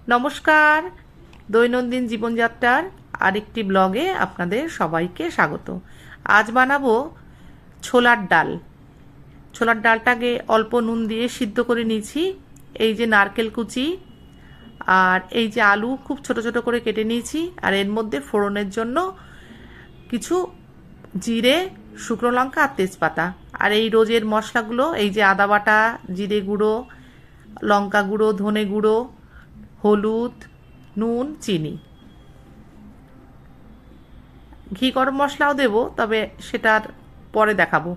নমস্কার, দৈনন্দিন জীবনযাত্রার আরেকটি ব্লগে আপনাদের সবাইকে স্বাগত। আজ বানাবো ছোলার ডাল। ছোলার ডালটাকে অল্প নুন দিয়ে সিদ্ধ করে নিয়েছি। এই যে নারকেল কুচি আর এই যে আলু খুব ছোট ছোট করে কেটে নিয়েছি, আর এর মধ্যে ফোড়নের জন্য কিছু জিরে, শুকনো লঙ্কা আর তেজপাতা। আর এই রোজের মশলাগুলো, এই যে আদা বাটা, জিরে গুঁড়ো, লঙ্কা গুঁড়ো, ধনে গুঁড়ো, হলুদ, নুন, চিনি। ঘি গরম মশলাও দেব, তবে সেটার পরে দেখাবো।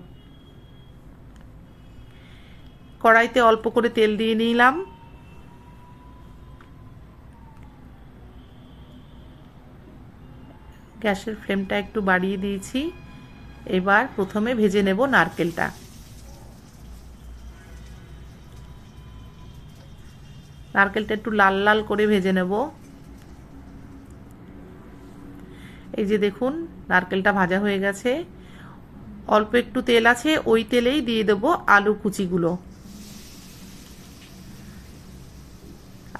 কড়াইতে অল্প করে তেল দিয়ে নিলাম। গ্যাসের ফ্লেমটা একটু বাড়িয়ে দিয়েছি। এবার প্রথমে ভেজে নেব নারকেলটা। নারকেলটা একটু লাল লাল করে ভেজে নেব। এই যে দেখুন, নারকেলটা ভাজা হয়ে গেছে। অল্প একটু তেল আছে, ওই তেলেই দিয়ে দেবো আলু কুচিগুলো।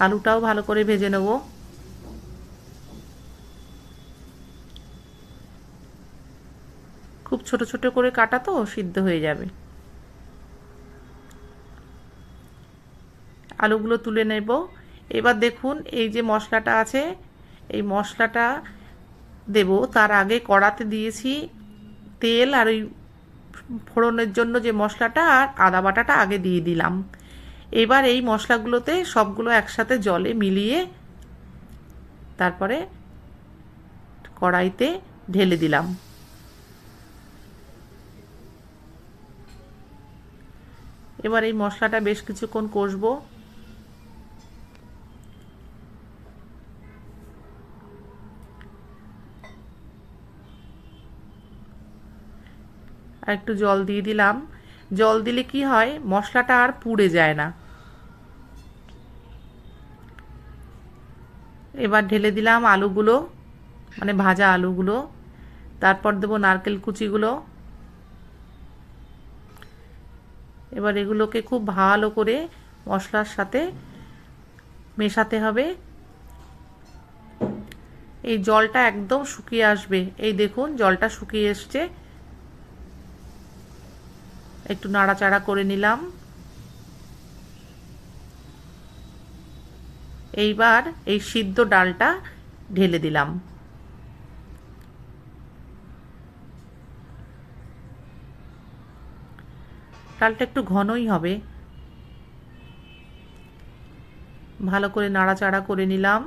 আলুটাও ভালো করে ভেজে নেব। খুব ছোট ছোট করে কাটা তো সিদ্ধ হয়ে যাবে। আলুগুলো তুলে নেব। এবার দেখুন, এই যে মশলাটা আছে, এই মশলাটা দেব। তার আগে কড়াতে দিয়েছি তেল, আর ওই ফোড়নের জন্য যে মশলাটা আর আদা বাটাটা আগে দিয়ে দিলাম। এবার এই মশলাগুলোতে সবগুলো একসাথে জলে মিলিয়ে তারপরে কড়াইতে ঢেলে দিলাম। এবার এই মশলাটা বেশ কিছুক্ষণ কষবো। আর একটু জল দিয়ে দিলাম। জল দিলে কি হয়, মশলাটা আর পুড়ে যায় না। এবার ঢেলে দিলাম আলুগুলো, মানে ভাজা আলুগুলো। তারপর দেবো নারকেল কুচিগুলো। এবার এগুলোকে খুব ভালো করে মশলার সাথে মেশাতে হবে। এই জলটা একদম শুকিয়ে আসবে। এই দেখুন, জলটা শুকিয়ে এসছে। একটু নাড়াচাড়া করে নিলাম। এইবার এই সিদ্ধ ডালটা ঢেলে দিলাম। ডালটা একটু ঘনই হবে। ভালো করে নাড়াচাড়া করে নিলাম।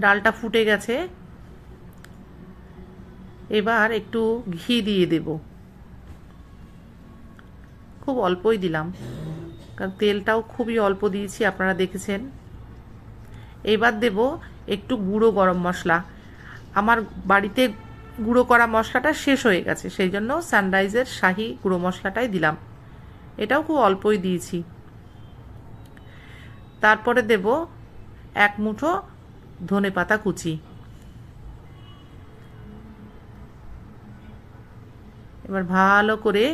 ডালটা ফুটে গেছে। এবার একটু ঘি দিয়ে দেব। খুব অল্পই দিলাম, কারণ তেলটাও খুবই অল্প দিয়েছি, আপনারা দেখেছেন। এবার দেব একটু গুঁড়ো গরম মশলা। আমার বাড়িতে গুঁড়ো করা মশলাটা শেষ হয়ে গেছে, সেই জন্য সানরাইজের শাহি গুঁড়ো মশলাটাই দিলাম। এটাও খুব অল্পই দিয়েছি। তারপরে দেব এক মুঠো ধনেপাতা কুচি। এবার ভালো করে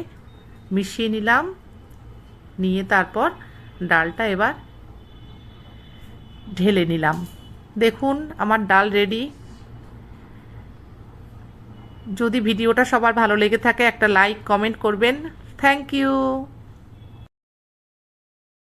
মিশিয়ে নিলাম। নিয়ে তারপর ডালটা এবার ঢেলে নিলাম। দেখুন, আমার ডাল রেডি। যদি ভিডিওটা সবার ভালো লেগে থাকে, একটা লাইক কমেন্ট করবেন। Thank you.